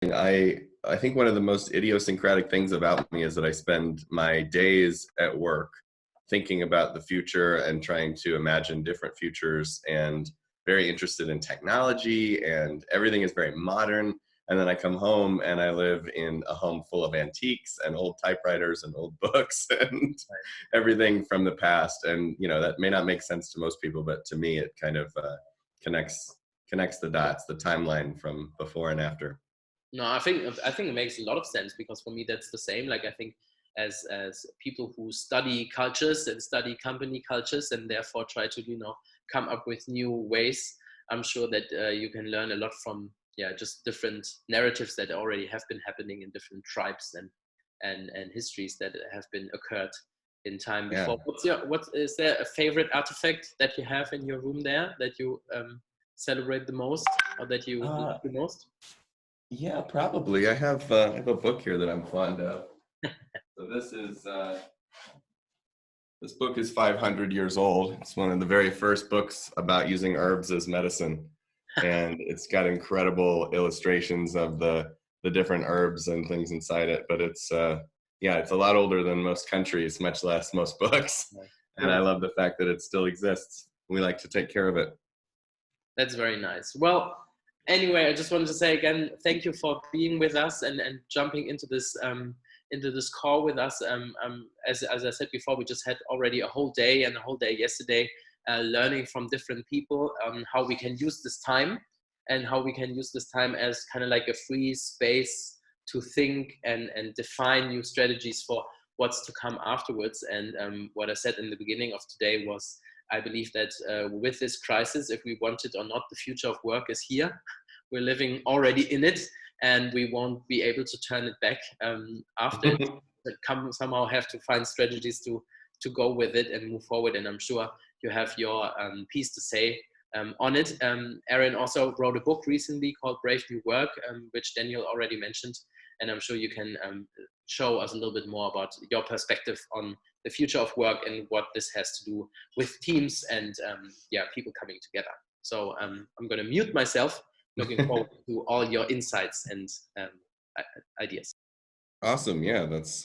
I think one of the most idiosyncratic things about me is that I spend my days at work thinking about the future and trying to imagine different futures, and very interested in technology, and everything is very modern. And then I come home and I live in a home full of antiques and old typewriters and old books and everything from the past. And, that may not make sense to most people, but to me, it kind of connects the dots, the timeline from before and after. No, I think it makes a lot of sense, because for me that's the same. Like, I think as people who study cultures and study company cultures and therefore try to come up with new ways, I'm sure that you can learn a lot from just different narratives that already have been happening in different tribes and histories that have been occurred in time before. Yeah. What is there a favorite artifact that you have in your room there that you celebrate the most, or that you love the most? Yeah, probably. I have a book here that I'm fond of. So this book is 500 years old. It's one of the very first books about using herbs as medicine, and it's got incredible illustrations of the different herbs and things inside it. But it's a lot older than most countries, much less most books. And I love the fact that it still exists. We like to take care of it. That's very nice. Well, anyway, I just wanted to say again, thank you for being with us and jumping into this call with us. As I said before, we just had already a whole day yesterday learning from different people on how we can use this time, and how we can use this time as kind of like a free space to think and define new strategies for what's to come afterwards. And what I said in the beginning of today was, I believe that with this crisis, if we want it or not, the future of work is here. We're living already in it, and we won't be able to turn it back after it. Somehow have to find strategies to go with it and move forward. And I'm sure you have your piece to say on it. Aaron also wrote a book recently called Brave New Work, which Daniel already mentioned. And I'm sure you can show us a little bit more about your perspective on the future of work and what this has to do with teams and people coming together. So I'm going to mute myself. Looking forward to all your insights and ideas. Awesome. Yeah, that's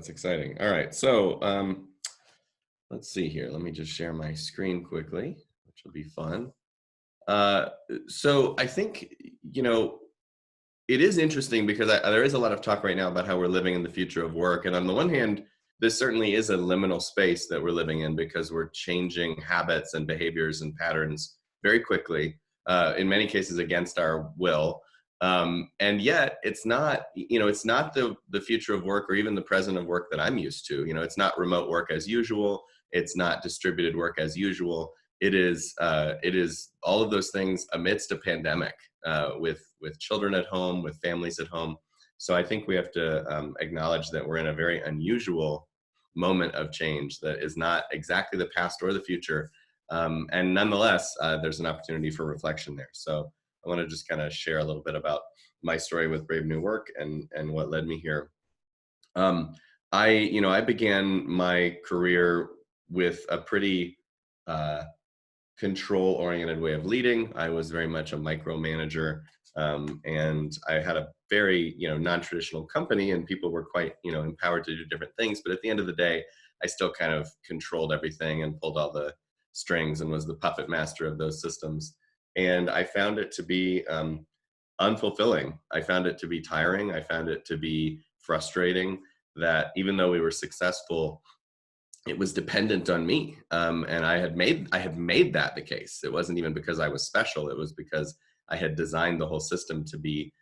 exciting. All right. So let's see here. Let me just share my screen quickly, which will be fun. So I think, it is interesting because there is a lot of talk right now about how we're living in the future of work. And on the one hand, this certainly is a liminal space that we're living in, because we're changing habits and behaviors and patterns very quickly, in many cases against our will. And yet it's not, it's not the future of work or even the present of work that I'm used to. It's not remote work as usual. It's not distributed work as usual. It is all of those things amidst a pandemic, with children at home, with families at home. So I think we have to acknowledge that we're in a very unusual moment of change that is not exactly the past or the future. And nonetheless, there's an opportunity for reflection there. So I want to just kind of share a little bit about my story with Brave New Work and what led me here. I began my career with a pretty control-oriented way of leading. I was very much a micromanager, and I had a very, non-traditional company, and people were quite, empowered to do different things. But at the end of the day, I still kind of controlled everything and pulled all the strings and was the puppet master of those systems. And I found it to be unfulfilling. I found it to be tiring. I found it to be frustrating that even though we were successful, it was dependent on me. And I had made that the case. It wasn't even because I was special. It was because I had designed the whole system to be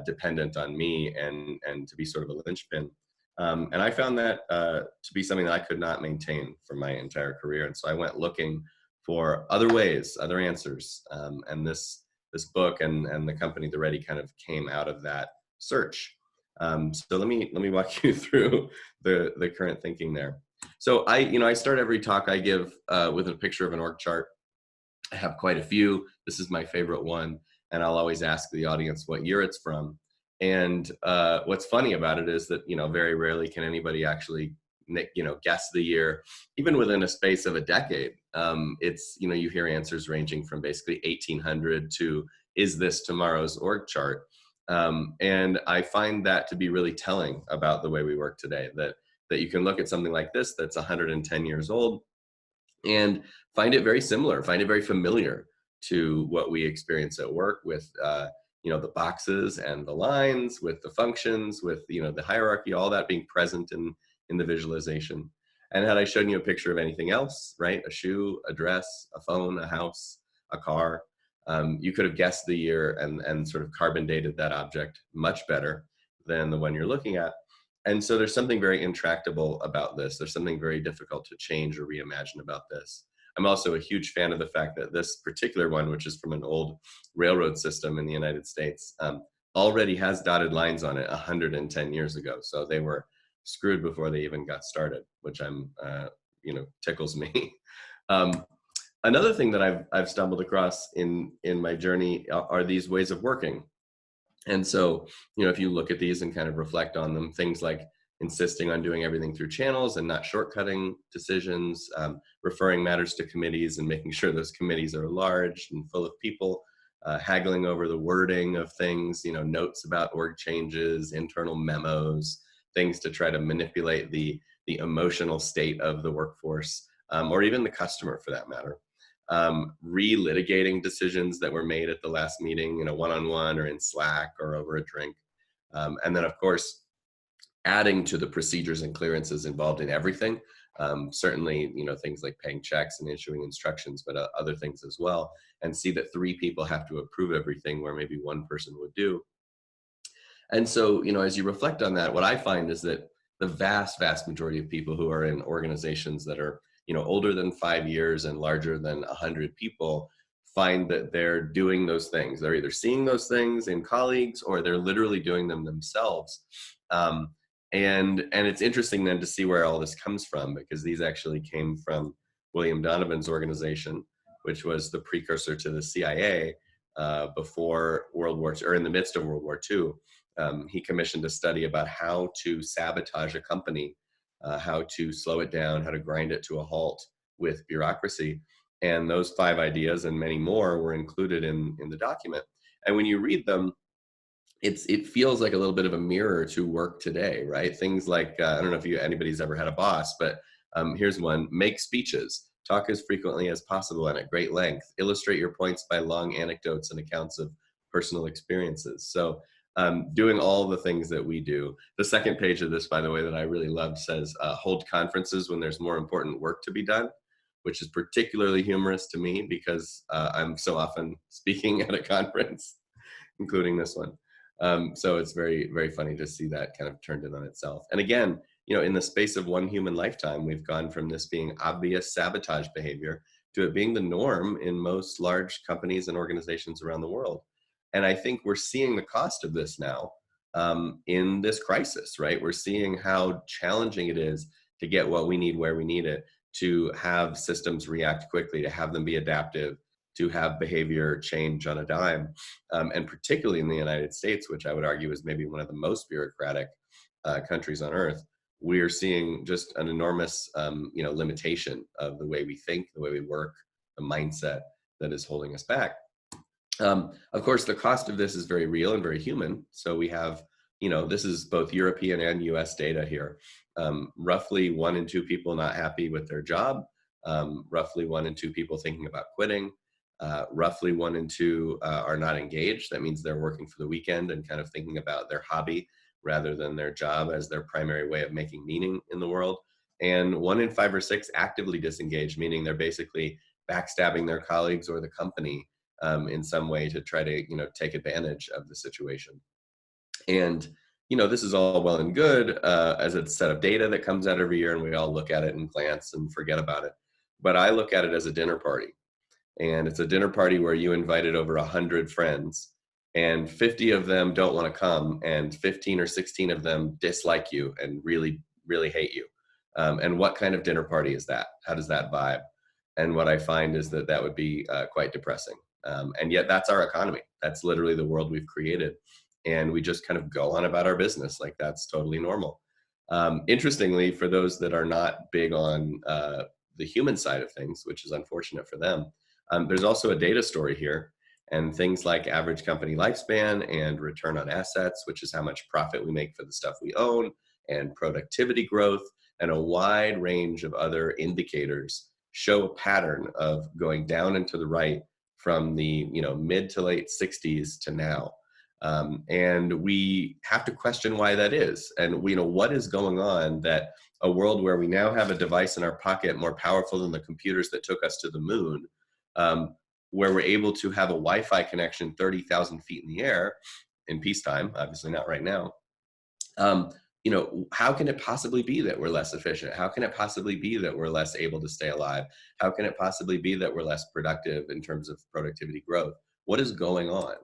dependent on me and to be sort of a linchpin. And I found that to be something that I could not maintain for my entire career. And so I went looking for other ways, other answers. And this book and the company, theready, kind of came out of that search. So let me walk you through the current thinking there. So I start every talk I give with a picture of an org chart. I have quite a few. This is my favorite one. And I'll always ask the audience what year it's from. And what's funny about it is that, very rarely can anybody actually, guess the year, even within a space of a decade. It's, you hear answers ranging from basically 1800 to, is this tomorrow's org chart? And I find that to be really telling about the way we work today, that you can look at something like this that's 110 years old and find it very similar, find it very familiar to what we experience at work with, the boxes and the lines, with the functions, with, the hierarchy, all that being present in the visualization. And had I shown you a picture of anything else, right? A shoe, a dress, a phone, a house, a car, you could have guessed the year and sort of carbon dated that object much better than the one you're looking at. And so there's something very intractable about this. There's something very difficult to change or reimagine about this. I'm also a huge fan of the fact that this particular one, which is from an old railroad system in the United States, already has dotted lines on it 110 years ago. So they were screwed before they even got started, which tickles me. Another thing that I've stumbled across in my journey are these ways of working. And so, if you look at these and kind of reflect on them, things like insisting on doing everything through channels and not shortcutting decisions, referring matters to committees and making sure those committees are large and full of people, haggling over the wording of things, notes about org changes, internal memos, things to try to manipulate the emotional state of the workforce, or even the customer for that matter. Relitigating decisions that were made at the last meeting, one-on-one or in Slack or over a drink. And then, of course, adding to the procedures and clearances involved in everything. Certainly, things like paying checks and issuing instructions, but other things as well. And see that 3 people have to approve everything where maybe 1 person would do. And so, as you reflect on that, what I find is that the vast, vast majority of people who are in organizations that are older than 5 years and larger than 100 people find that they're doing those things. They're either seeing those things in colleagues or they're literally doing them themselves. And it's interesting then to see where all this comes from, because these actually came from William Donovan's organization, which was the precursor to the CIA before World War II, or in the midst of World War II. He commissioned a study about how to sabotage a company, how to slow it down, how to grind it to a halt with bureaucracy. And those 5 ideas and many more were included in the document. And when you read them, it feels like a little bit of a mirror to work today, right? Things like, I don't know if anybody's ever had a boss, but here's one: make speeches, talk as frequently as possible and at great length, illustrate your points by long anecdotes and accounts of personal experiences. So doing all the things that we do. The second page of this, by the way, that I really loved says, hold conferences when there's more important work to be done, which is particularly humorous to me because I'm so often speaking at a conference, including this one. So it's very, very funny to see that kind of turned in on itself. And again, in the space of one human lifetime, we've gone from this being obvious sabotage behavior to it being the norm in most large companies and organizations around the world. And I think we're seeing the cost of this now in this crisis, right? We're seeing how challenging it is to get what we need where we need it, to have systems react quickly, to have them be adaptive, to have behavior change on a dime. And particularly in the United States, which I would argue is maybe one of the most bureaucratic countries on earth, we are seeing just an enormous limitation of the way we think, the way we work, the mindset that is holding us back. Of course, the cost of this is very real and very human. So we have, this is both European and US data here. Roughly 1 in 2 people not happy with their job, roughly 1 in 2 people thinking about quitting, roughly 1 in 2 are not engaged. That means they're working for the weekend and kind of thinking about their hobby rather than their job as their primary way of making meaning in the world. And 1 in 5 or 6 actively disengaged, meaning they're basically backstabbing their colleagues or the company in some way to try to, take advantage of the situation. And, this is all well and good as a set of data that comes out every year and we all look at it and glance and forget about it. But I look at it as a dinner party. And it's a dinner party where you invited over 100 friends and 50 of them don't want to come and 15 or 16 of them dislike you and really, really hate you. And what kind of dinner party is that? How does that vibe? And what I find is that would be quite depressing. And yet that's our economy. That's literally the world we've created. And we just kind of go on about our business like that's totally normal. Interestingly, for those that are not big on the human side of things, which is unfortunate for them, there's also a data story here. And things like average company lifespan and return on assets, which is how much profit we make for the stuff we own, and productivity growth, and a wide range of other indicators show a pattern of going down and to the right from the mid to late 60s to now. And we have to question why that is. And what is going on that a world where we now have a device in our pocket more powerful than the computers that took us to the moon, where we're able to have a Wi-Fi connection 30,000 feet in the air in peacetime, obviously not right now. How can it possibly be that we're less efficient? How can it possibly be that we're less able to stay alive? How can it possibly be that we're less productive in terms of productivity growth? What is going on?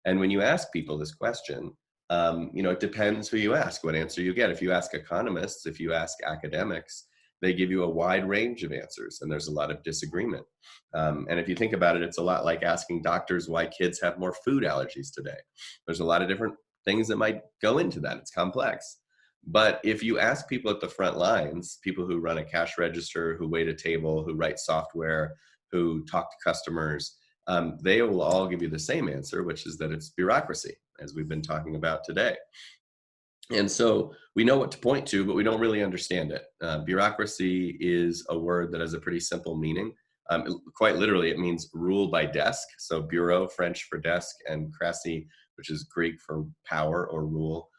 And when you ask people this question, it depends who you ask, what answer you get. If you ask economists, if you ask academics, they give you a wide range of answers, and there's a lot of disagreement. And if you think about it, it's a lot like asking doctors why kids have more food allergies today. There's a lot of different things that might go into that. It's complex. But if you ask people at the front lines, people who run a cash register, who wait a table, who write software, who talk to customers, they will all give you the same answer, which is that it's bureaucracy, as we've been talking about today. And so we know what to point to, but we don't really understand it. Bureaucracy is a word that has a pretty simple meaning. Quite literally, it means rule by desk. So bureau, French for desk, and krasi, which is Greek for power or rule.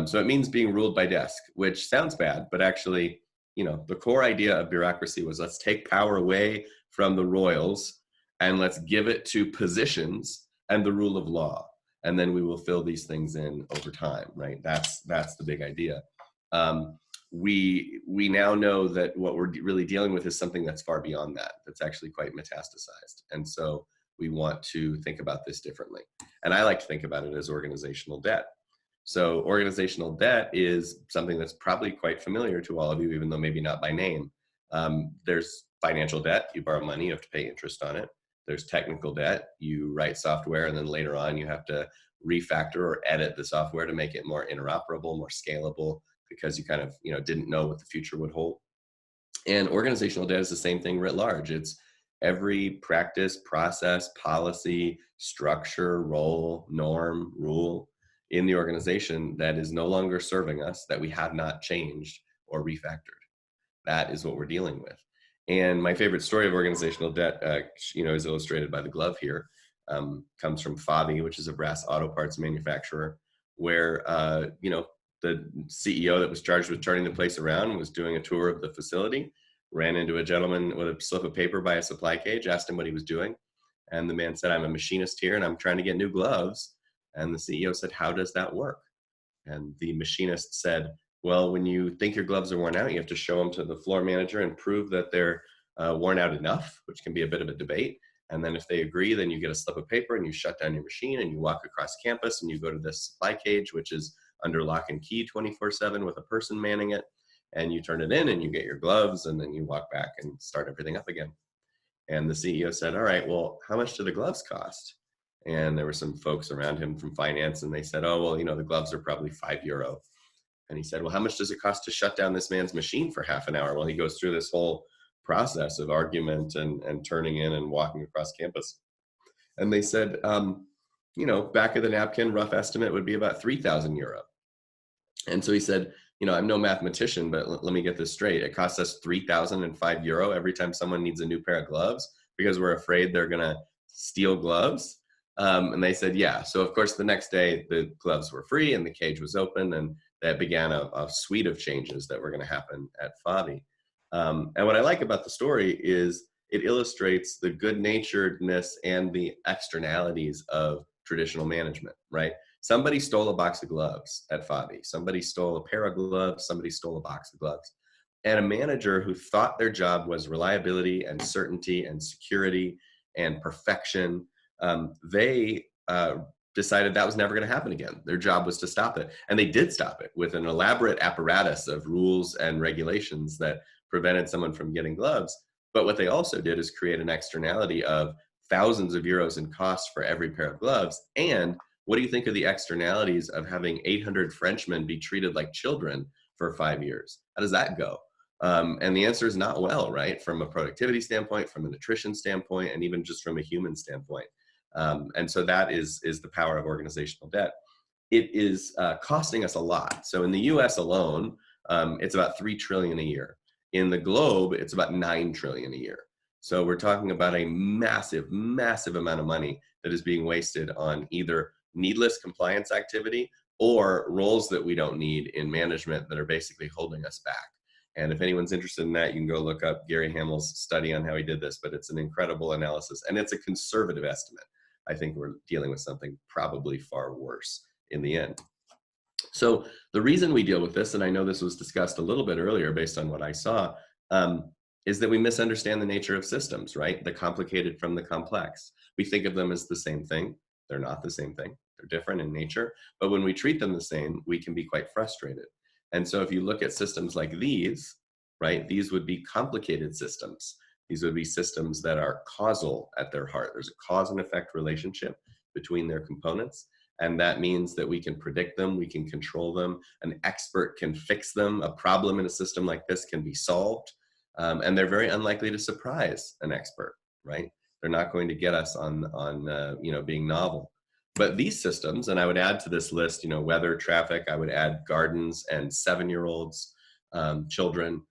So it means being ruled by desk, which sounds bad, but actually, the core idea of bureaucracy was let's take power away from the royals and let's give it to positions and the rule of law. And then we will fill these things in over time, right? That's the big idea. We now know that what we're really dealing with is something that's far beyond that. That's actually quite metastasized. And so we want to think about this differently. And I like to think about it as organizational debt. So organizational debt is something that's probably quite familiar to all of you, even though maybe not by name. There's financial debt. You borrow money, you have to pay interest on it. There's technical debt. You write software, and then later on you have to refactor or edit the software to make it more interoperable, more scalable, because you kind of didn't know what the future would hold. And organizational debt is the same thing writ large. It's every practice, process, policy, structure, role, norm, rule in the organization that is no longer serving us, that we have not changed or refactored. That is what we're dealing with. And my favorite story of organizational debt, is illustrated by the glove here. Comes from Fabi, which is a brass auto parts manufacturer, where the CEO that was charged with turning the place around was doing a tour of the facility, ran into a gentleman with a slip of paper by a supply cage, asked him what he was doing, and the man said, "I'm a machinist here, and I'm trying to get new gloves." And the CEO said, "How does that work?" And the machinist said, "Well, when you think your gloves are worn out, you have to show them to the floor manager and prove that they're worn out enough," which can be a bit of a debate. And then if they agree, then you get a slip of paper and you shut down your machine and you walk across campus and you go to this supply cage, which is under lock and key 24/7 with a person manning it. And you turn it in and you get your gloves, and then you walk back and start everything up again. And the CEO said, "All right, well, how much do the gloves cost?" And there were some folks around him from finance, and they said, "Oh, well, the gloves are probably €5. And he said, "Well, how much does it cost to shut down this man's machine for half an hour?" Well, he goes through this whole process of argument and turning in and walking across campus. And they said, back of the napkin, rough estimate would be about €3,000. And so he said, "I'm no mathematician, but let me get this straight. It costs us €3,005 every time someone needs a new pair of gloves because we're afraid they're going to steal gloves." And they said, "Yeah." So of course, the next day the gloves were free and the cage was open, and that began a suite of changes that were going to happen at Fabi. And what I like about the story is it illustrates the good-naturedness and the externalities of traditional management, right? Somebody stole a box of gloves at Fabi. Somebody stole a pair of gloves. Somebody stole a box of gloves. And a manager who thought their job was reliability and certainty and security and perfection, they decided that was never going to happen again. Their job was to stop it. And they did stop it with an elaborate apparatus of rules and regulations that prevented someone from getting gloves. But what they also did is create an externality of thousands of euros in cost for every pair of gloves. And what do you think of the externalities of having 800 Frenchmen be treated like children for 5 years? How does that go? And the answer is not well, right? From a productivity standpoint, from a nutrition standpoint, and even just from a human standpoint. And so that is the power of organizational debt. It is costing us a lot. So in the US alone, it's about 3 trillion a year. In the globe, it's about 9 trillion a year. So we're talking about a massive, massive amount of money that is being wasted on either needless compliance activity or roles that we don't need in management that are basically holding us back. And if anyone's interested in that, you can go look up Gary Hamel's study on how he did this, but it's an incredible analysis and it's a conservative estimate. I think we're dealing with something probably far worse in the end. So the reason we deal with this, and I know this was discussed a little bit earlier based on what I saw, is that we misunderstand the nature of systems, right? The complicated from the complex. We think of them as the same thing. They're not the same thing. They're different in nature. But when we treat them the same, we can be quite frustrated. And so if you look at systems like these, right, these would be complicated systems. These would be systems that are causal at their heart. There's a cause and effect relationship between their components. And that means that we can predict them, we can control them, an expert can fix them. A problem in a system like this can be solved. And they're very unlikely to surprise an expert, right? They're not going to get us on being novel. But these systems, and I would add to this list, weather, traffic, I would add gardens and 7-year-olds, children.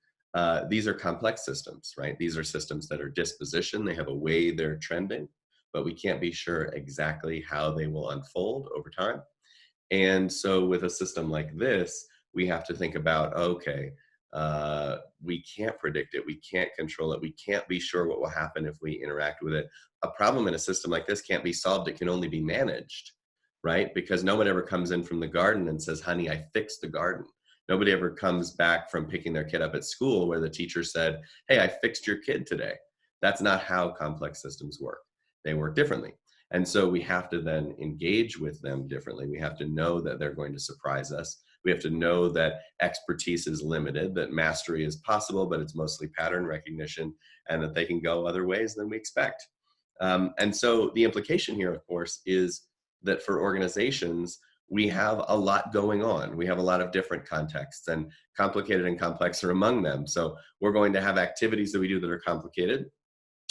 These are complex systems, right? These are systems that are disposition. They have a way they're trending, but we can't be sure exactly how they will unfold over time. And so with a system like this, we have to think about, okay, we can't predict it. We can't control it. We can't be sure what will happen if we interact with it. A problem in a system like this can't be solved. It can only be managed, right? Because no one ever comes in from the garden and says, honey, I fixed the garden. Nobody ever comes back from picking their kid up at school where the teacher said, hey, I fixed your kid today. That's not how complex systems work. They work differently. And so we have to then engage with them differently. We have to know that they're going to surprise us. We have to know that expertise is limited, that mastery is possible, but it's mostly pattern recognition, and that they can go other ways than we expect. And so the implication here, of course, is that for organizations, we have a lot going on. We have a lot of different contexts, and complicated and complex are among them. So we're going to have activities that we do that are complicated.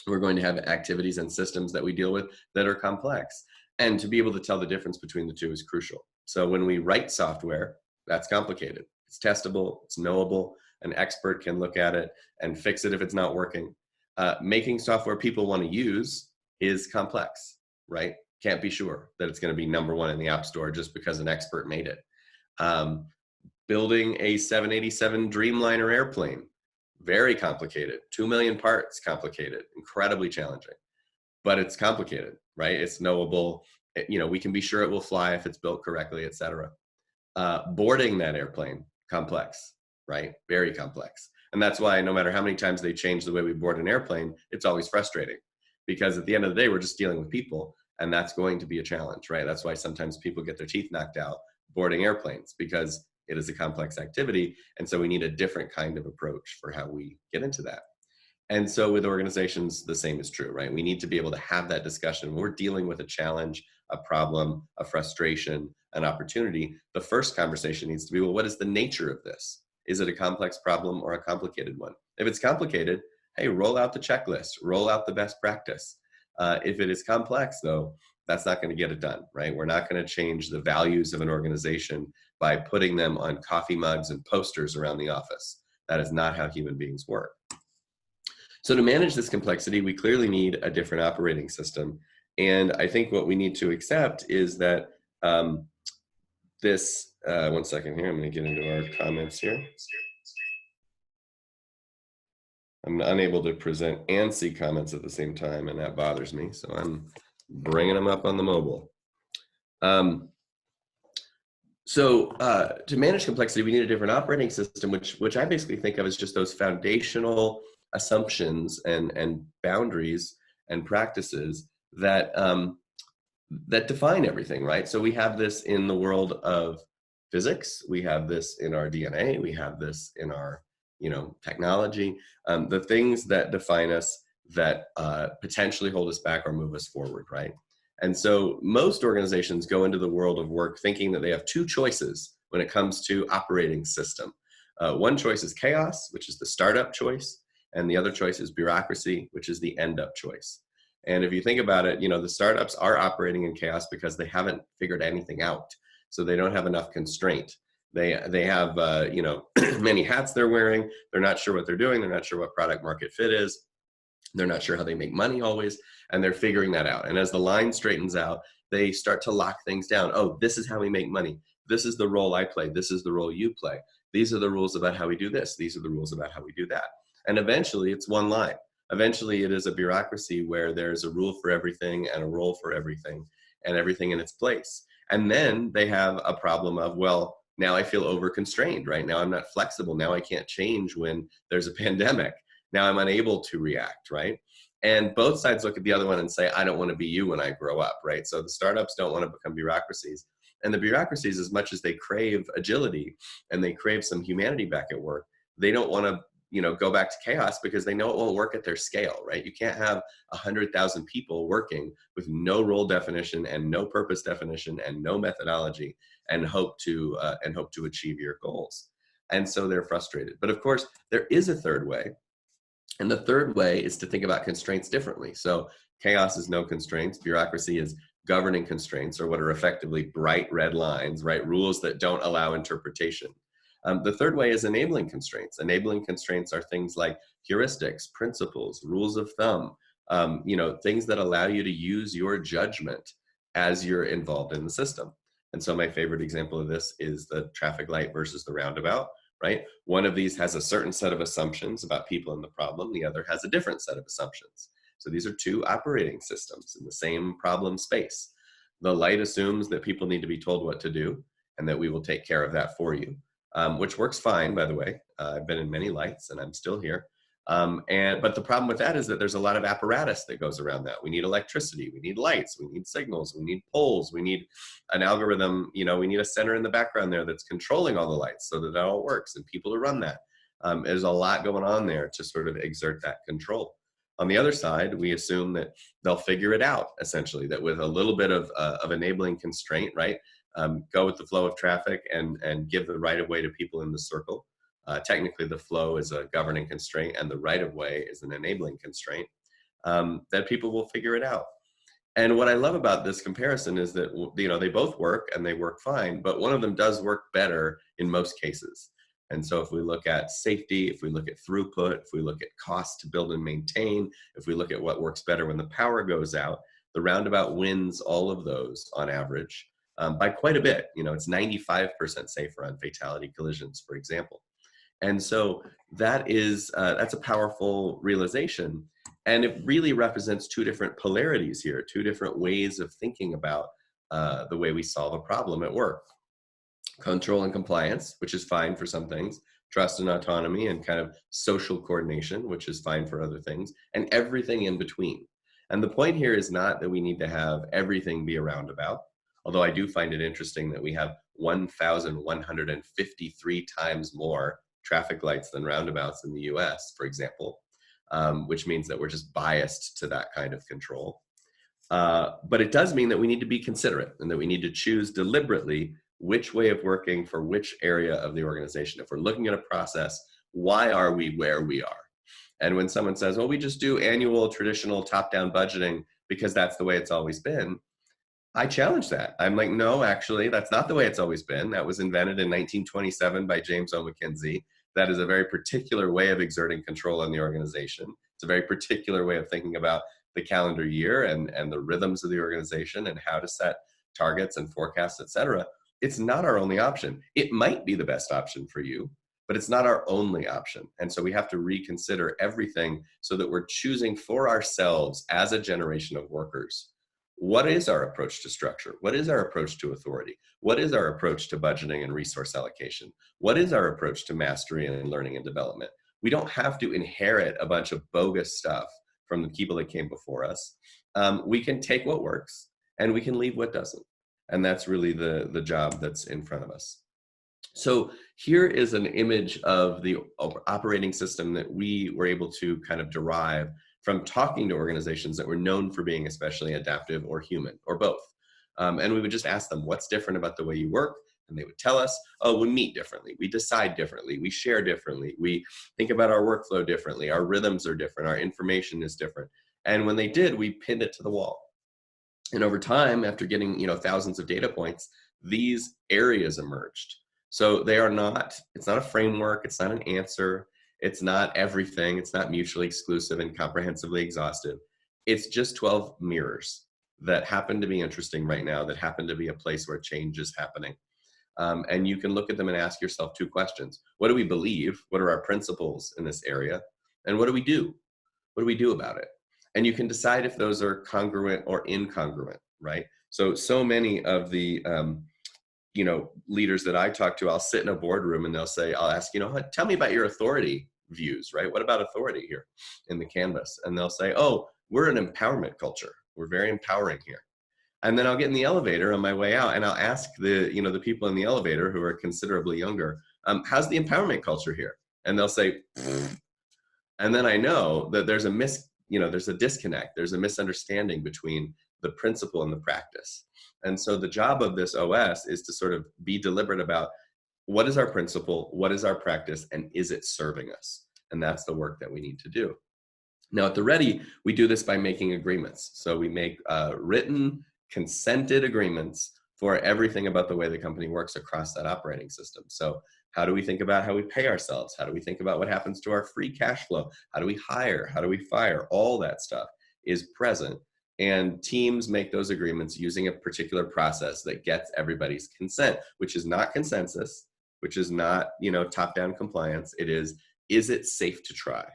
We're going to have activities and systems that we deal with that are complex. And to be able to tell the difference between the two is crucial. So when we write software, that's complicated. It's testable, it's knowable. An expert can look at it and fix it if it's not working. Making software people want to use is complex, right? Can't be sure that it's going to be #1 in the App Store just because an expert made it. Building a 787 Dreamliner airplane, very complicated. 2 million parts, complicated, incredibly challenging, but it's complicated, right? It's knowable. We can be sure it will fly if it's built correctly, et cetera. Boarding that airplane, complex, right? Very complex. And that's why no matter how many times they change the way we board an airplane, it's always frustrating, because at the end of the day, we're just dealing with people, and that's going to be a challenge, right? That's why sometimes people get their teeth knocked out boarding airplanes, because it is a complex activity. And so we need a different kind of approach for how we get into that. And so with organizations, the same is true, right? We need to be able to have that discussion. We're dealing with a challenge, a problem, a frustration, an opportunity. The first conversation needs to be, well, what is the nature of this? Is it a complex problem or a complicated one? If it's complicated, hey, roll out the checklist, roll out the best practice. If it is complex, though, that's not going to get it done, right? We're not going to change the values of an organization by putting them on coffee mugs and posters around the office. That is not how human beings work. So to manage this complexity, we clearly need a different operating system. And I think what we need to accept is that one second here, I'm going to get into our comments here. I'm unable to present and see comments at the same time, and that bothers me. So I'm bringing them up on the mobile. So to manage complexity, we need a different operating system, which I basically think of as just those foundational assumptions and boundaries and practices that that define everything, right? So we have this in the world of physics, we have this in our DNA, we have this in our technology, the things that define us that potentially hold us back or move us forward, right? And so most organizations go into the world of work thinking that they have two choices when it comes to operating system. One choice is chaos, which is the startup choice, and the other choice is bureaucracy, which is the end-up choice. And if you think about it, the startups are operating in chaos because they haven't figured anything out. So they don't have enough constraint. They have, many hats they're wearing. They're not sure what they're doing. They're not sure what product market fit is. They're not sure how they make money always, and they're figuring that out. And as the line straightens out, they start to lock things down. Oh, this is how we make money. This is the role I play. This is the role you play. These are the rules about how we do this. These are the rules about how we do that. And eventually it's one line. Eventually it is a bureaucracy where there's a rule for everything and a role for everything and everything in its place. And then they have a problem of, well, now I feel over constrained, right? Now I'm not flexible. Now I can't change when there's a pandemic. Now I'm unable to react, right? And both sides look at the other one and say, I don't want to be you when I grow up, right? So the startups don't want to become bureaucracies. And the bureaucracies, as much as they crave agility and they crave some humanity back at work, they don't want to, go back to chaos because they know it won't work at their scale, right? You can't have 100,000 people working with no role definition and no purpose definition and no methodology and hope to achieve your goals. And so they're frustrated. But of course, there is a third way. And the third way is to think about constraints differently. So chaos is no constraints. Bureaucracy is governing constraints, or what are effectively bright red lines, right? Rules that don't allow interpretation. The third way is enabling constraints. Enabling constraints are things like heuristics, principles, rules of thumb, things that allow you to use your judgment as you're involved in the system. And so my favorite example of this is the traffic light versus the roundabout, right? One of these has a certain set of assumptions about people and the problem. The other has a different set of assumptions. So these are two operating systems in the same problem space. The light assumes that people need to be told what to do and that we will take care of that for you, which works fine, by the way. I've been in many lights and I'm still here. But the problem with that is that there's a lot of apparatus that goes around that. We need electricity, we need lights, we need signals, we need poles, we need an algorithm, we need a center in the background there that's controlling all the lights so that it all works and people to run that. There's a lot going on there to sort of exert that control. On the other side, we assume that they'll figure it out, essentially, that with a little bit of enabling constraint, right? Go with the flow of traffic and give the right of way to people in the circle. Technically, the flow is a governing constraint and the right of way is an enabling constraint, that people will figure it out. And what I love about this comparison is that, they both work and they work fine, but one of them does work better in most cases. And so if we look at safety, if we look at throughput, if we look at cost to build and maintain, if we look at what works better when the power goes out, the roundabout wins all of those on average by quite a bit. It's 95% safer on fatality collisions, for example. And so that's a powerful realization. And it really represents two different polarities here, two different ways of thinking about the way we solve a problem at work. Control and compliance, which is fine for some things, trust and autonomy and kind of social coordination, which is fine for other things, and everything in between. And the point here is not that we need to have everything be a roundabout, although I do find it interesting that we have 1,153 times more traffic lights than roundabouts in the US, for example, which means that we're just biased to that kind of control. But it does mean that we need to be considerate and that we need to choose deliberately which way of working for which area of the organization. If we're looking at a process, why are we where we are? And when someone says, well, we just do annual traditional top-down budgeting because that's the way it's always been, I challenge that. I'm like, no, actually, that's not the way it's always been. That was invented in 1927 by James O. McKinsey. That is a very particular way of exerting control on the organization. It's a very particular way of thinking about the calendar year and the rhythms of the organization and how to set targets and forecasts, et cetera. It's not our only option. It might be the best option for you, but it's not our only option. And so we have to reconsider everything so that we're choosing for ourselves as a generation of workers. What is our approach to structure? What is our approach to authority? What is our approach to budgeting and resource allocation? What is our approach to mastery and learning and development? We don't have to inherit a bunch of bogus stuff from the people that came before us. We can take what works and we can leave what doesn't. And that's really the job that's in front of us. So here is an image of the operating system that we were able to kind of derive from talking to organizations that were known for being especially adaptive or human or both. And we would just ask them, what's different about the way you work? And they would tell us, oh, we meet differently, we decide differently, we share differently, we think about our workflow differently, our rhythms are different, our information is different. And when they did, we pinned it to the wall. And over time, after getting, thousands of data points, these areas emerged. So they are not, it's not a framework, it's not an answer, it's not everything, it's not mutually exclusive and comprehensively exhaustive. It's just 12 mirrors that happen to be interesting right now, that happen to be a place where change is happening. And you can look at them and ask yourself two questions. What do we believe? What are our principles in this area? And what do we do? What do we do about it? And you can decide if those are congruent or incongruent, right? So many of the, leaders that I talk to, I'll sit in a boardroom and I'll ask, tell me about your authority views, right? What about authority here in the canvas? And they'll say, oh, we're an empowerment culture. We're very empowering here. And then I'll get in the elevator on my way out and I'll ask the people in the elevator who are considerably younger, how's the empowerment culture here? And they'll say, pfft. And then I know that there's a disconnect, there's a misunderstanding between the principle and the practice. And so the job of this OS is to sort of be deliberate about what is our principle, what is our practice, and is it serving us? And that's the work that we need to do. Now at theready, we do this by making agreements. So we make written, consented agreements for everything about the way the company works across that operating system. So how do we think about how we pay ourselves? How do we think about what happens to our free cash flow? How do we hire? How do we fire? All that stuff is present. And teams make those agreements using a particular process that gets everybody's consent, which is not consensus, which is not, top-down compliance. It is it safe to try?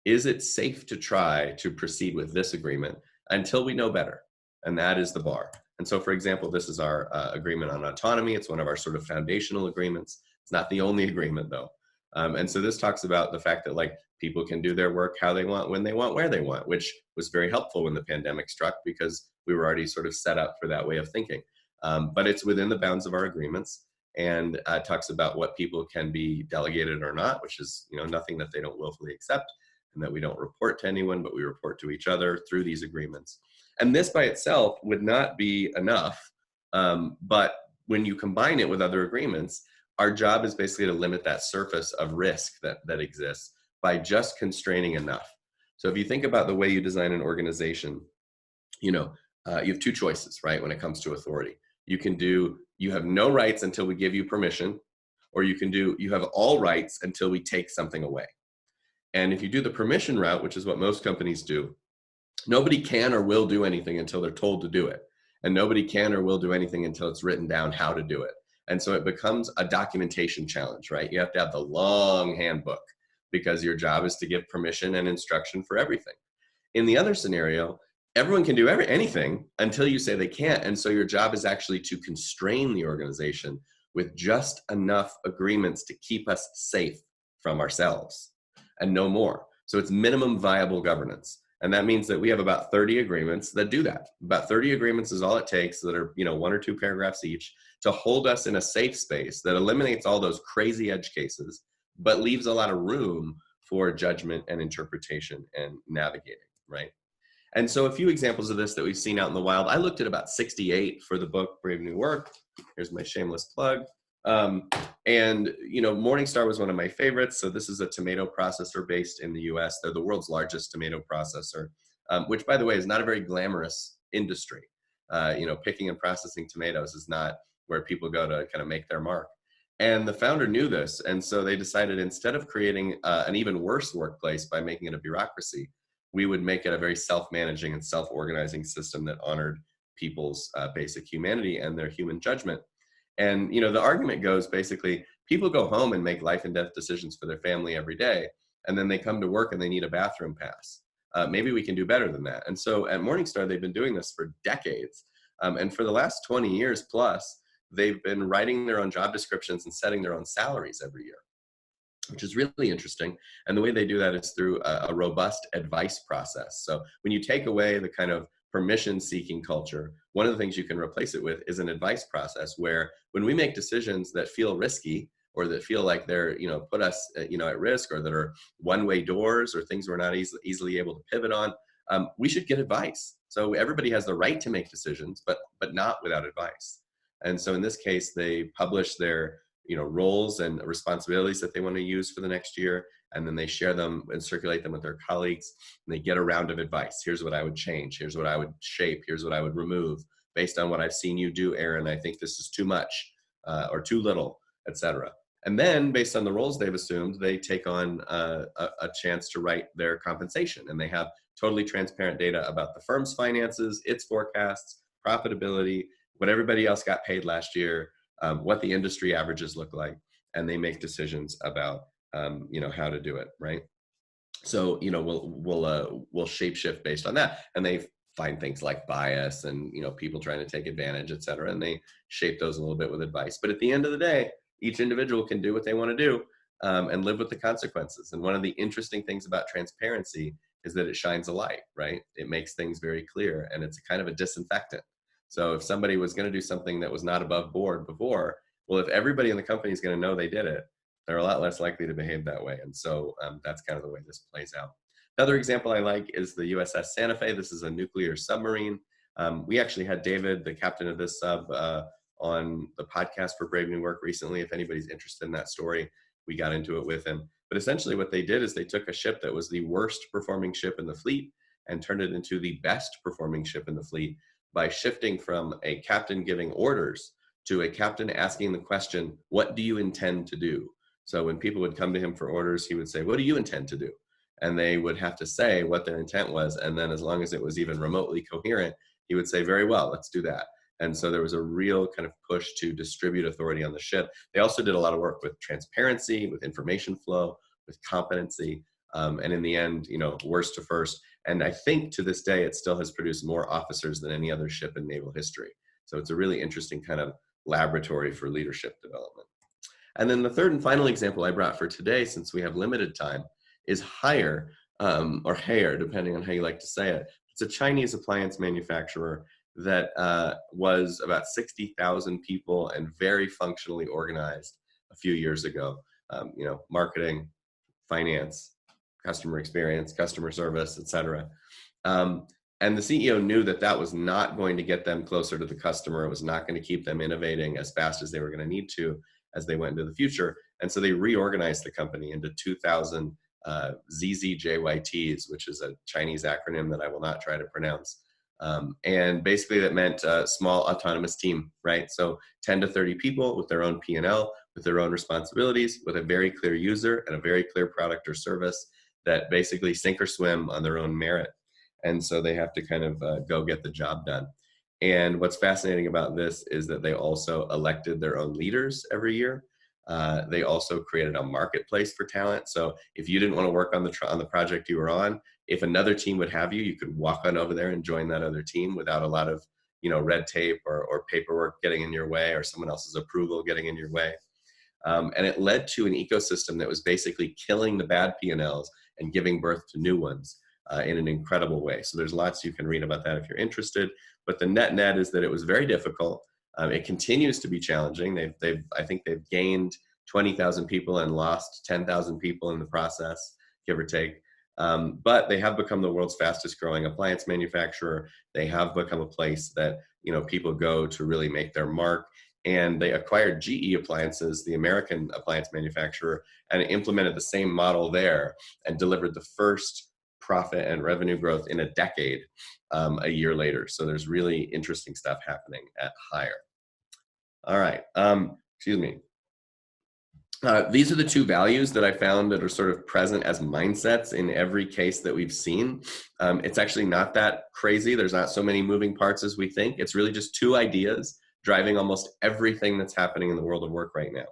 Is it safe to try to proceed with this agreement until we know better? And that is the bar. And so, for example, this is our agreement on autonomy. It's one of our sort of foundational agreements. It's not the only agreement, though. And so this talks about the fact that people can do their work how they want, when they want, where they want, which was very helpful when the pandemic struck because we were already sort of set up for that way of thinking. But it's within the bounds of our agreements, and talks about what people can be delegated or not, which is nothing that they don't willfully accept, and that we don't report to anyone, but we report to each other through these agreements. And this by itself would not be enough, but when you combine it with other agreements, our job is basically to limit that surface of risk that exists by just constraining enough. So if you think about the way you design an organization, you have two choices, right? When it comes to authority, you have no rights until we give you permission, or you have all rights until we take something away. And if you do the permission route, which is what most companies do, nobody can or will do anything until they're told to do it. And nobody can or will do anything until it's written down how to do it. And so it becomes a documentation challenge, right? You have to have the long handbook because your job is to give permission and instruction for everything. In the other scenario, everyone can do anything until you say they can't. And so your job is actually to constrain the organization with just enough agreements to keep us safe from ourselves and no more. So it's minimum viable governance. And that means that we have about 30 agreements that do that. About 30 agreements is all it takes, that are, one or two paragraphs each, to hold us in a safe space that eliminates all those crazy edge cases, but leaves a lot of room for judgment and interpretation and navigating, right? And so a few examples of this that we've seen out in the wild. I looked at about 68 for the book, Brave New Work. Here's my shameless plug. Morningstar was one of my favorites. So this is a tomato processor based in the US. They're the world's largest tomato processor, which, by the way, is not a very glamorous industry. Picking and processing tomatoes is not where people go to kind of make their mark. And the founder knew this. And so they decided, instead of creating an even worse workplace by making it a bureaucracy, we would make it a very self-managing and self-organizing system that honored people's basic humanity and their human judgment. And, the argument goes, basically, people go home and make life and death decisions for their family every day, and then they come to work and they need a bathroom pass. Maybe we can do better than that. And so at Morningstar, they've been doing this for decades. And for the last 20 years plus, they've been writing their own job descriptions and setting their own salaries every year, which is really interesting. And the way they do that is through a robust advice process. So when you take away the kind of permission-seeking culture, one of the things you can replace it with is an advice process where, when we make decisions that feel risky or that feel like they're, put us, at risk, or that are one-way doors or things we're not easily able to pivot on, we should get advice. So everybody has the right to make decisions, but not without advice. And so in this case, they publish their roles and responsibilities that they want to use for the next year. And then they share them and circulate them with their colleagues. And they get a round of advice. Here's what I would change. Here's what I would shape. Here's what I would remove. Based on what I've seen you do, Aaron, I think this is too much or too little, etc. And then based on the roles they've assumed, they take on a chance to write their compensation. And they have totally transparent data about the firm's finances, its forecasts, profitability, what everybody else got paid last year, what the industry averages look like, and they make decisions about how to do it, right? So we'll shapeshift based on that, and they find things like bias and people trying to take advantage, et cetera, and they shape those a little bit with advice. But at the end of the day, each individual can do what they want to do and live with the consequences. And one of the interesting things about transparency is that it shines a light, right? It makes things very clear, and it's kind of a disinfectant. So if somebody was going to do something that was not above board before, well, if everybody in the company is going to know they did it, they're a lot less likely to behave that way. And so that's kind of the way this plays out. Another example I like is the USS Santa Fe. This is a nuclear submarine. We actually had David, the captain of this sub, on the podcast for Brave New Work recently. If anybody's interested in that story, we got into it with him. But essentially what they did is they took a ship that was the worst performing ship in the fleet and turned it into the best performing ship in the fleet by shifting from a captain giving orders to a captain asking the question, what do you intend to do? So when people would come to him for orders, he would say, what do you intend to do? And they would have to say what their intent was. And then as long as it was even remotely coherent, he would say, very well, let's do that. And so there was a real kind of push to distribute authority on the ship. They also did a lot of work with transparency, with information flow, with competency. And in the end, worst to first. And I think to this day, it still has produced more officers than any other ship in naval history. So it's a really interesting kind of laboratory for leadership development. And then the third and final example I brought for today, since we have limited time, is Haier, or Haier, depending on how you like to say it. It's a Chinese appliance manufacturer that was about 60,000 people and very functionally organized a few years ago. Marketing, finance, customer experience, customer service, et cetera. And the CEO knew that that was not going to get them closer to the customer. It was not going to keep them innovating as fast as they were going to need to as they went into the future. And so they reorganized the company into 2,000 ZZJYTs, which is a Chinese acronym that I will not try to pronounce. And basically that meant a small autonomous team, right? So 10 to 30 people with their own P&L, with their own responsibilities, with a very clear user and a very clear product or service that basically sink or swim on their own merit. And so they have to kind of go get the job done. And what's fascinating about this is that they also elected their own leaders every year. They also created a marketplace for talent. So if you didn't want to work on the project you were on, if another team would have you, you could walk on over there and join that other team without a lot of red tape or paperwork getting in your way or someone else's approval getting in your way. And it led to an ecosystem that was basically killing the bad P&Ls and giving birth to new ones in an incredible way. So there's lots you can read about that if you're interested. But the net is that it was very difficult. It continues to be challenging. I think they've gained 20,000 people and lost 10,000 people in the process, give or take. But they have become the world's fastest growing appliance manufacturer. They have become a place that people go to really make their mark. And they acquired GE Appliances, the American appliance manufacturer, and implemented the same model there and delivered the first profit and revenue growth in a decade a year later. So there's really interesting stuff happening at Haier. All right, excuse me. These are the two values that I found that are sort of present as mindsets in every case that we've seen. It's actually not that crazy. There's not so many moving parts as we think. It's really just two ideas driving almost everything that's happening in the world of work right now.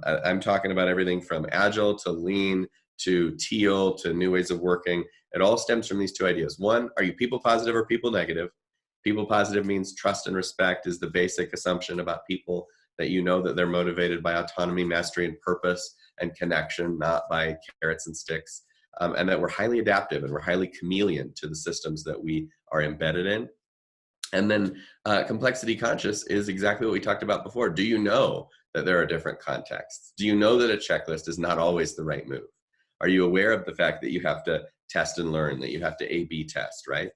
I'm talking about everything from agile to lean to teal to new ways of working. It all stems from these two ideas. One, are you people positive or people negative? People positive means trust and respect is the basic assumption about people, that that they're motivated by autonomy, mastery, and purpose and connection, not by carrots and sticks. And that we're highly adaptive and we're highly chameleon to the systems that we are embedded in. And then complexity conscious is exactly what we talked about before. Do you know that there are different contexts? Do you know that a checklist is not always the right move? Are you aware of the fact that you have to test and learn, that you have to A/B test, right?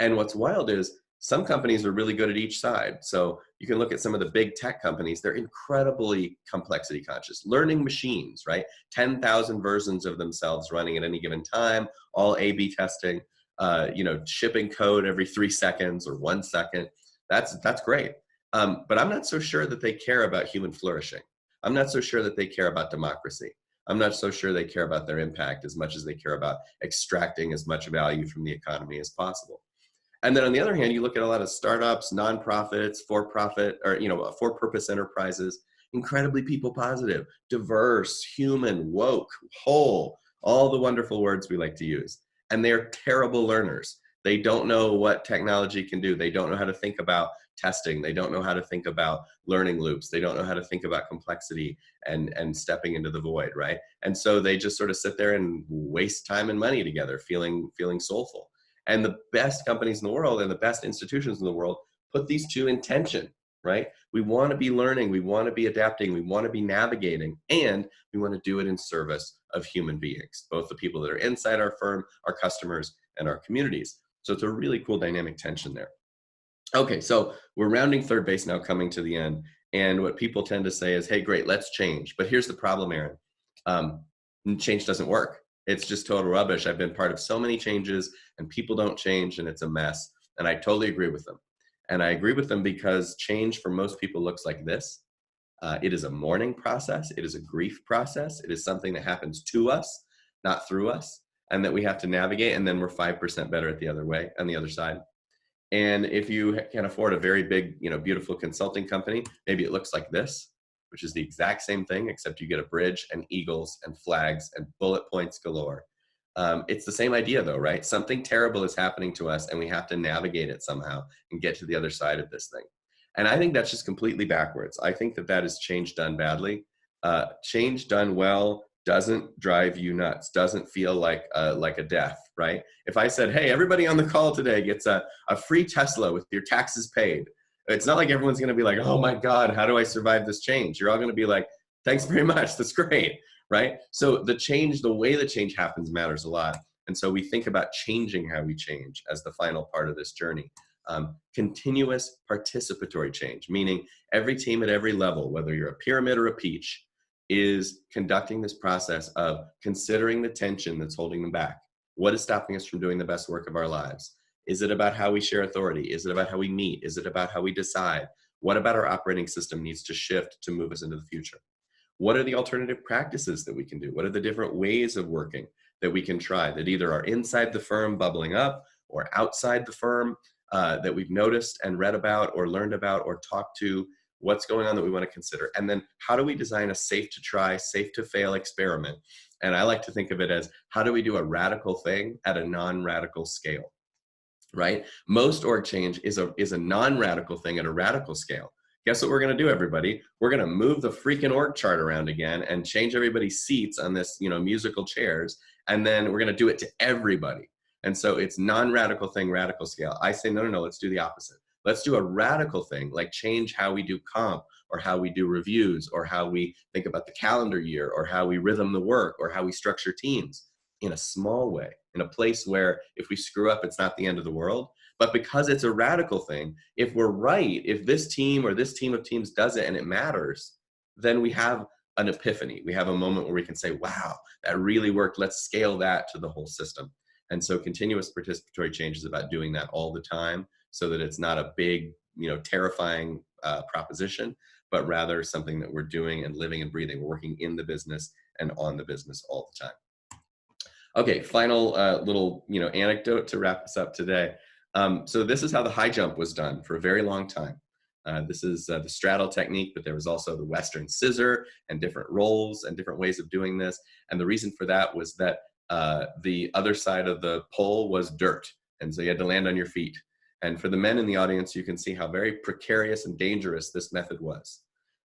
And what's wild is Some companies are really good at each side. So you can look at some of the big tech companies. They're incredibly complexity conscious. Learning machines, right? 10,000 versions of themselves running at any given time, all A/B testing, shipping code every 3 seconds or 1 second. That's great. But I'm not so sure that they care about human flourishing. I'm not so sure that they care about democracy. I'm not so sure they care about their impact as much as they care about extracting as much value from the economy as possible. And then on the other hand, you look at a lot of startups, nonprofits, for-profit, or for-purpose enterprises, incredibly people positive, diverse, human, woke, whole, all the wonderful words we like to use. And they're terrible learners. They don't know what technology can do. They don't know how to think about testing. They don't know how to think about learning loops. They don't know how to think about complexity and stepping into the void, right? And so they just sort of sit there and waste time and money together, feeling soulful. And the best companies in the world and the best institutions in the world put these two in tension, right? We want to be learning, we want to be adapting, we want to be navigating, and we want to do it in service of human beings, both the people that are inside our firm, our customers, and our communities. So it's a really cool dynamic tension there. Okay, so we're rounding third base now, coming to the end. And what people tend to say is, hey, great, let's change. But here's the problem, Aaron. Change doesn't work. It's just total rubbish. I've been part of so many changes and people don't change and it's a mess. And I totally agree with them. And I agree with them because change for most people looks like this. It is a mourning process. It is a grief process. It is something that happens to us, not through us, and that we have to navigate. And then we're 5% better at the other way, on the other side. And if you can afford a very big, beautiful consulting company, maybe it looks like this, which is the exact same thing, except you get a bridge and eagles and flags and bullet points galore. It's the same idea though, right? Something terrible is happening to us and we have to navigate it somehow and get to the other side of this thing. And I think that's just completely backwards. I think that is change done badly. Change done well doesn't drive you nuts, doesn't feel like a death, right? If I said, hey, everybody on the call today gets a free Tesla with your taxes paid, it's not like everyone's going to be like, oh my God, how do I survive this change? You're all going to be like, thanks very much, that's great, right? So the way the change happens matters a lot. And so we think about changing how we change as the final part of this journey. Continuous participatory change, meaning every team at every level, whether you're a pyramid or a peach, is conducting this process of considering the tension that's holding them back. What is stopping us from doing the best work of our lives? Is it about how we share authority? Is it about how we meet? Is it about how we decide? What about our operating system needs to shift to move us into the future? What are the alternative practices that we can do? What are the different ways of working that we can try that either are inside the firm bubbling up or outside the firm that we've noticed and read about or learned about or talked to? What's going on that we want to consider? And then how do we design a safe to try, safe to fail experiment? And I like to think of it as, how do we do a radical thing at a non-radical scale, right? Most org change is a non-radical thing at a radical scale. Guess what we're going to do, everybody? We're going to move the freaking org chart around again and change everybody's seats on this, musical chairs. And then we're going to do it to everybody. And so it's non-radical thing, radical scale. I say, no, let's do the opposite. Let's do a radical thing, like change how we do comp or how we do reviews or how we think about the calendar year or how we rhythm the work or how we structure teams in a small way, in a place where if we screw up, it's not the end of the world. But because it's a radical thing, if we're right, if this team or this team of teams does it and it matters, then we have an epiphany. We have a moment where we can say, wow, that really worked. Let's scale that to the whole system. And so continuous participatory change is about doing that all the time, so that it's not a big, terrifying proposition, but rather something that we're doing and living and breathing. We're working in the business and on the business all the time. Okay, final little, anecdote to wrap us up today. So this is how the high jump was done for a very long time. This is the straddle technique, but there was also the Western scissor and different roles and different ways of doing this. And the reason for that was that the other side of the pole was dirt. And so you had to land on your feet. And for the men in the audience, you can see how very precarious and dangerous this method was.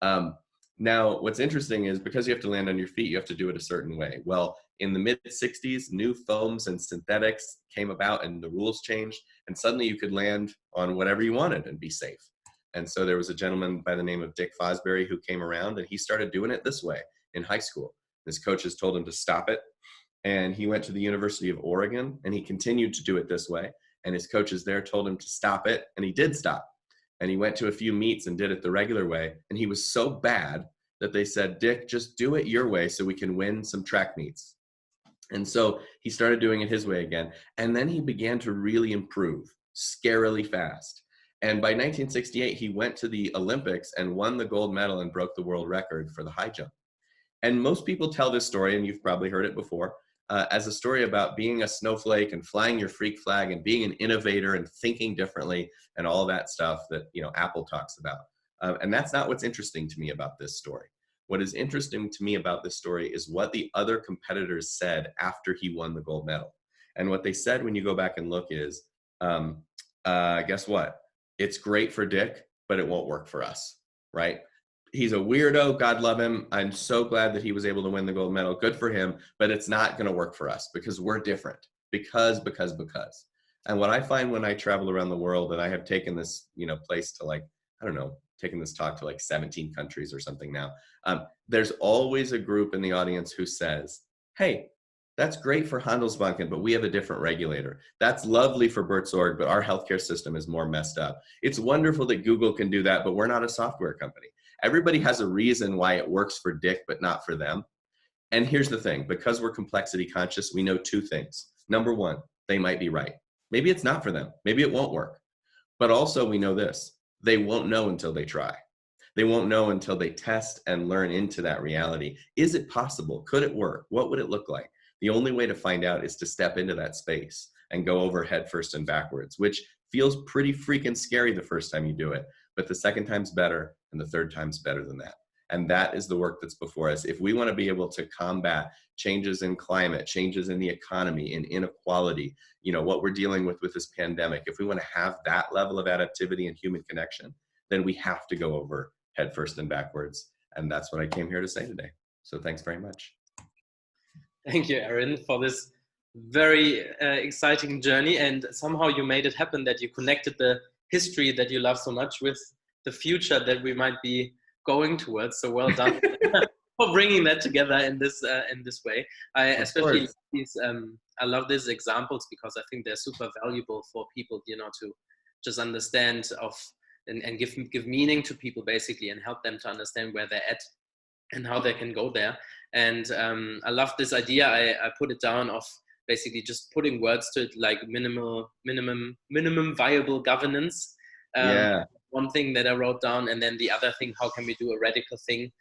Now, what's interesting is because you have to land on your feet, you have to do it a certain way. Well, in the mid-60s, new foams and synthetics came about and the rules changed. And suddenly you could land on whatever you wanted and be safe. And so there was a gentleman by the name of Dick Fosbury who came around and he started doing it this way in high school. His coaches told him to stop it. And he went to the University of Oregon and he continued to do it this way. and his coaches there told him to stop it, and he did stop. And he went to a few meets and did it the regular way, and he was so bad that they said, Dick, just do it your way so we can win some track meets. And so he started doing it his way again, and then he began to really improve scarily fast. And by 1968, he went to the Olympics and won the gold medal and broke the world record for the high jump. And most people tell this story, and you've probably heard it before, as a story about being a snowflake and flying your freak flag and being an innovator and thinking differently and all that stuff that, you know, Apple talks about. And that's not what's interesting to me about this story. What is interesting to me about this story is what the other competitors said after he won the gold medal. And what they said when you go back and look is, guess what? It's great for Dick, but it won't work for us, right? He's a weirdo. God love him. I'm so glad that he was able to win the gold medal. Good for him, but it's not going to work for us because we're different. Because. And what I find when I travel around the world, and I have taken this, you know, place to like, I don't know, taken this talk to like 17 countries or something now. There's always a group in the audience who says, hey, that's great for Handelsbanken, but we have a different regulator. That's lovely for Buurtzorg, but our healthcare system is more messed up. It's wonderful that Google can do that, but we're not a software company. Everybody has a reason why it works for Dick, but not for them. And here's the thing, because we're complexity conscious, we know two things. Number one, they might be right. Maybe it's not for them. Maybe it won't work. But also we know this, they won't know until they try. They won't know until they test and learn into that reality. Is it possible? Could it work? What would it look like? The only way to find out is to step into that space and go over head first and backwards, which feels pretty freaking scary the first time you do it. But the second time's better, and the third time's better than that. And that is the work that's before us. If we want to be able to combat changes in climate, changes in the economy, in inequality, you know, what we're dealing with this pandemic, if we want to have that level of adaptivity and human connection, then we have to go over head first and backwards. And that's what I came here to say today. So thanks very much. Thank you, Aaron, for this very exciting journey. And somehow you made it happen that you connected the history that you love so much with the future that we might be going towards. So well done for bringing that together in this way. I especially love these, I love these examples because I think they're super valuable for people, you know, to just understand and give meaning to people basically and help them to understand where they're at and how they can go there. And I love this idea. I put it down of basically just putting words to it, like minimum viable governance. One thing that I wrote down, and then the other thing, how can we do a radical thing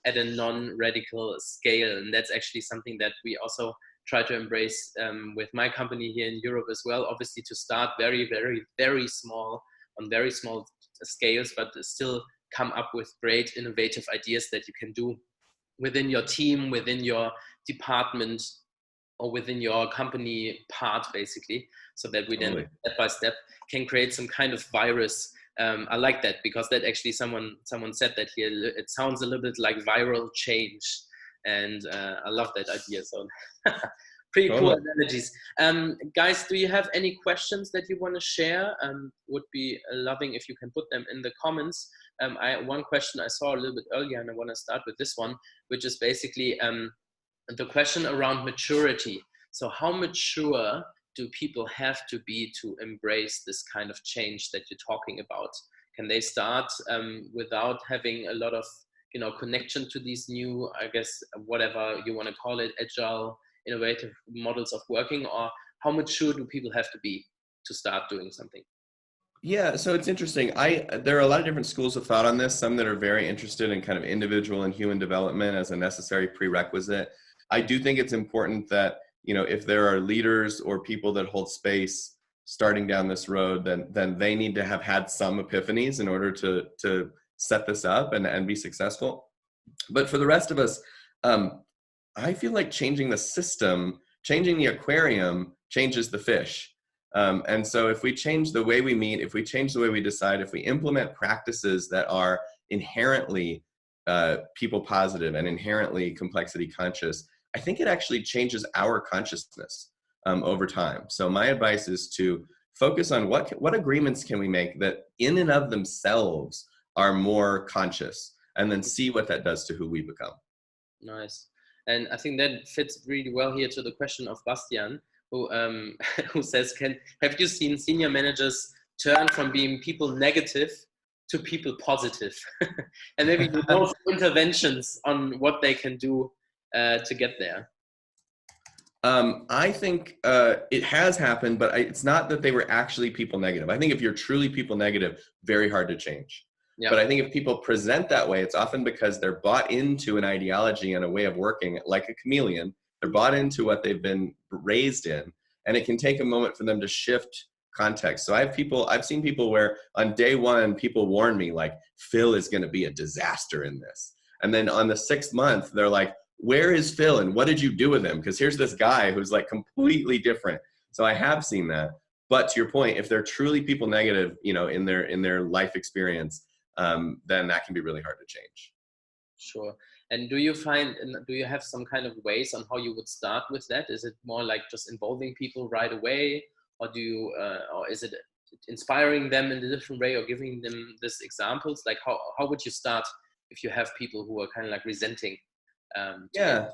at a non-radical scale? And that's actually something that we also try to embrace with my company here in Europe as well. Obviously, to start very, very, very small, on very small scales, but still come up with great innovative ideas that you can do within your team, within your department, or within your company part, basically, so that we then step by step can create some kind of virus. I like that because that actually someone said that here. It sounds a little bit like viral change, and I love that idea. So pretty cool analogies. Guys, do you have any questions that you want to share? Would be loving if you can put them in the comments. One question I saw a little bit earlier, and I want to start with this one, which is basically the question around maturity. So how mature do people have to be to embrace this kind of change that you're talking about? Can they start without having a lot of, you know, connection to these new, I guess, whatever you want to call it, agile, innovative models of working, or how mature do people have to be to start doing something? Yeah, so it's interesting. There are a lot of different schools of thought on this, some that are very interested in kind of individual and human development as a necessary prerequisite. I do think it's important that, you know, if there are leaders or people that hold space starting down this road, then they need to have had some epiphanies in order to set this up and be successful. But for the rest of us, I feel like changing the system, changing the aquarium changes the fish. And so if we change the way we meet, if we change the way we decide, if we implement practices that are inherently people positive and inherently complexity conscious, I think it actually changes our consciousness over time. So my advice is to focus on what agreements can we make that in and of themselves are more conscious, and then see what that does to who we become. Nice. And I think that fits really well here to the question of Bastian, who says, have you seen senior managers turn from being people negative to people positive? And maybe you know some interventions on what they can do to get there. I think it has happened, but it's not that they were actually people negative. I think if you're truly people negative, very hard to change. Yeah. But I think if people present that way, it's often because they're bought into an ideology and a way of working like a chameleon. They're bought into what they've been raised in, and it can take a moment for them to shift context. So I've seen people where on day one, people warn me like, Phil is going to be a disaster in this. And then on the 6th month, they're like, where is Phil and what did you do with him? Because here's this guy who's like completely different. So I have seen that. But to your point, if they're truly people negative, you know, in their life experience, then that can be really hard to change. Sure. And do you have some kind of ways on how you would start with that? Is it more like just involving people right away, or or is it inspiring them in a different way, or giving them these examples? Like how would you start if you have people who are kind of like resenting? Yeah,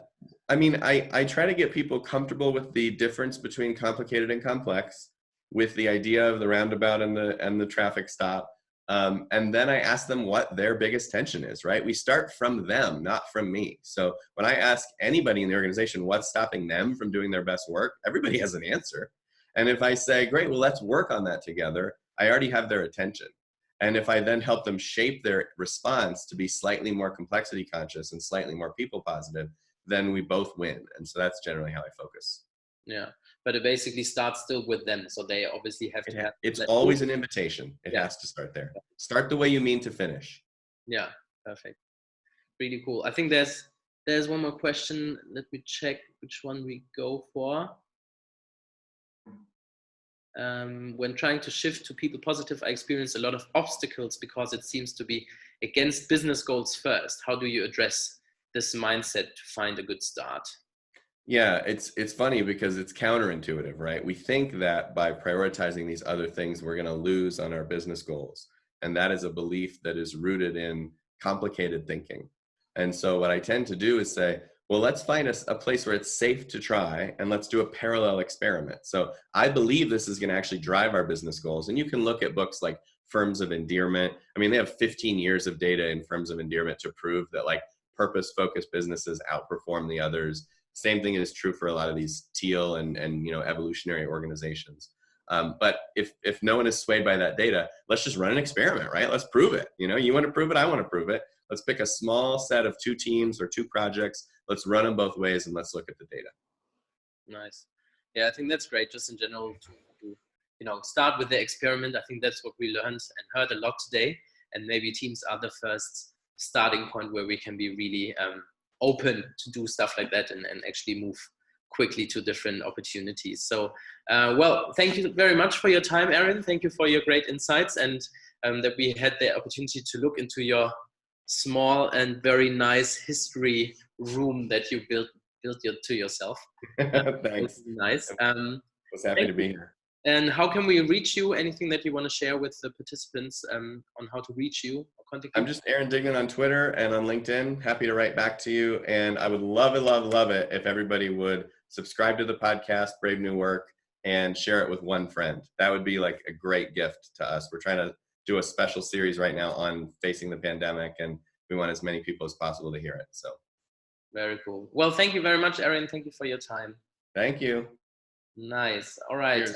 I mean, I try to get people comfortable with the difference between complicated and complex, with the idea of the roundabout and the traffic stop. And then I ask them what their biggest tension is, right? We start from them, not from me. So when I ask anybody in the organization what's stopping them from doing their best work, everybody has an answer. And if I say, great, well, let's work on that together, I already have their attention. And if I then help them shape their response to be slightly more complexity conscious and slightly more people positive, then we both win. And so that's generally how I focus. Yeah, but it basically starts still with them. So they obviously have to have. It's always an invitation. It has to start there. Start the way you mean to finish. Yeah, perfect. Really cool. I think there's one more question. Let me check which one we go for. When trying to shift to people positive, I experience a lot of obstacles because it seems to be against business goals first. How do you address this mindset to find a good start? Yeah, it's funny because it's counterintuitive, right? We think that by prioritizing these other things, we're going to lose on our business goals. And that is a belief that is rooted in complicated thinking. And so what I tend to do is say, well, let's find a place where it's safe to try, and let's do a parallel experiment. So I believe this is going to actually drive our business goals. And you can look at books like Firms of Endearment. I mean, they have 15 years of data in Firms of Endearment to prove that like purpose-focused businesses outperform the others. Same thing is true for a lot of these teal and you know, evolutionary organizations. But if no one is swayed by that data, let's just run an experiment, right? Let's prove it. You know, you want to prove it, I want to prove it. Let's pick a small set of 2 teams or 2 projects. Let's run them both ways and let's look at the data. Nice. Yeah, I think that's great. Just in general to you know, start with the experiment. I think that's what we learned and heard a lot today. And maybe teams are the first starting point where we can be really open to do stuff like that and actually move quickly to different opportunities. So, well, thank you very much for your time, Aaron. Thank you for your great insights, and that we had the opportunity to look into your small and very nice history room that you built to yourself. Thanks. Nice. Was happy to be here. And how can we reach you? Anything that you want to share with the participants on how to reach you or contact you? I'm just Aaron Dignan on Twitter and on LinkedIn. Happy to write back to you. And I would love it if everybody would subscribe to the podcast, Brave New Work, and share it with one friend. That would be like a great gift to us. We're trying to do a special series right now on facing the pandemic, and we want as many people as possible to hear it. So very cool. Well, thank you very much, Aaron. Thank you for your time. Thank you. Nice. All right.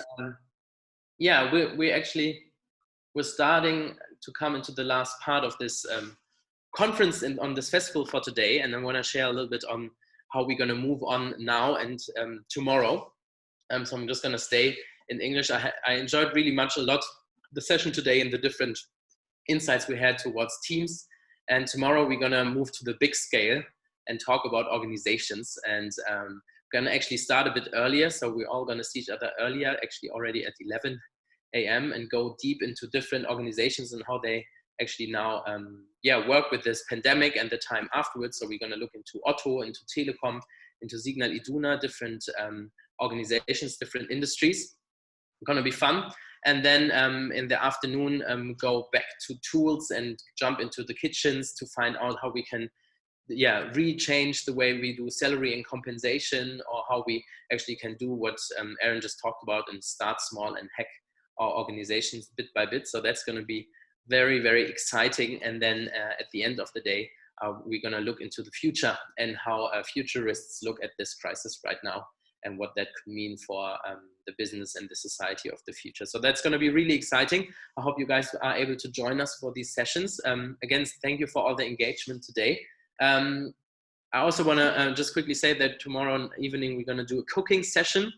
Yeah, we're starting to come into the last part of this conference on this festival for today, and I want to share a little bit on how we're going to move on now and tomorrow. So I'm just going to stay in English. I enjoyed really much a lot the session today and the different insights we had towards teams. And tomorrow we're going to move to the big scale and talk about organizations. And we're going to actually start a bit earlier. So we're all going to see each other earlier, actually already at 11 a.m. and go deep into different organizations and how they actually now work with this pandemic and the time afterwards. So we're going to look into Otto, into Telekom, into Signal Iduna, different organizations, different industries. It's going to be fun. And then in the afternoon, go back to tools and jump into the kitchens to find out how we can re-change the way we do salary and compensation, or how we actually can do what Aaron just talked about and start small and hack our organizations bit by bit. So that's going to be very, very exciting. And then at the end of the day, we're going to look into the future and how futurists look at this crisis right now and what that could mean for the business and the society of the future. So that's going to be really exciting. I hope you guys are able to join us for these sessions. Again, thank you for all the engagement today. I also want to just quickly say that tomorrow evening we're going to do a cooking session.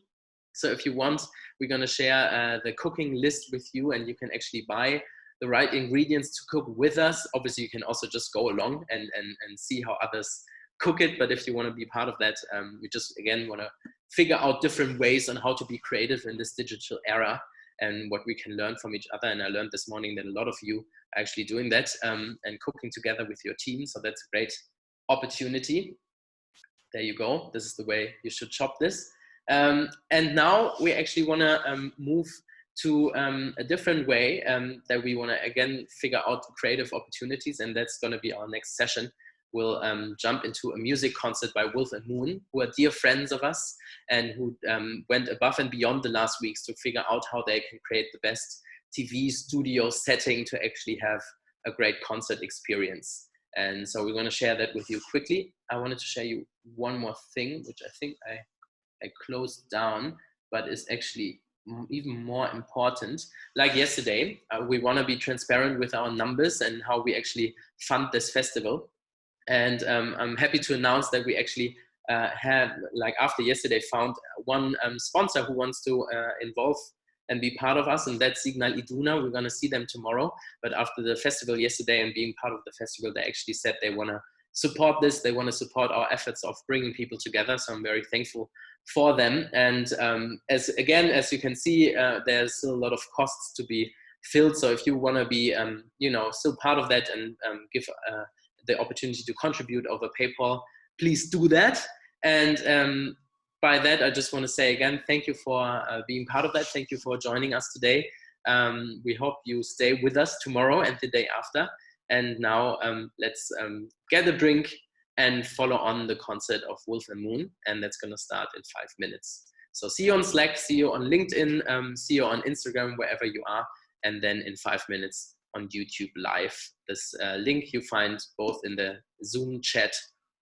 So if you want, we're going to share the cooking list with you, and you can actually buy the right ingredients to cook with us. Obviously, you can also just go along and see how others cook it. But if you want to be part of that, we just, again, want to figure out different ways on how to be creative in this digital era and what we can learn from each other. And I learned this morning that a lot of you are actually doing that and cooking together with your team. So that's a great opportunity. There you go. This is the way you should shop this. And now we actually want to move to a different way that we want to, again, figure out creative opportunities. And that's going to be our next session. We'll jump into a music concert by Wolf and Moon, who are dear friends of us and who went above and beyond the last weeks to figure out how they can create the best TV studio setting to actually have a great concert experience. And so we're going to share that with you quickly. I wanted to share you one more thing, which I think I closed down, but is actually even more important. Like yesterday, we want to be transparent with our numbers and how we actually fund this festival. And I'm happy to announce that we actually have, like after yesterday, found one sponsor who wants to involve and be part of us, and that's Dignan. We're going to see them tomorrow. But after the festival yesterday and being part of the festival, they actually said they want to support this. They want to support our efforts of bringing people together. So I'm very thankful for them. And as you can see, there's still a lot of costs to be filled. So if you want to be, still part of that and give the opportunity to contribute over PayPal, please do that. And by that, I just want to say again, thank you for being part of that. Thank you for joining us today. We hope you stay with us tomorrow and the day after. And now let's get a drink and follow on the concert of Wolf and Moon. And that's going to start in 5 minutes. So see you on Slack, see you on LinkedIn, see you on Instagram, wherever you are. And then in 5 minutes on YouTube Live. This link you find both in the Zoom chat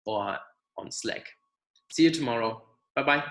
or on Slack. See you tomorrow. Bye-bye.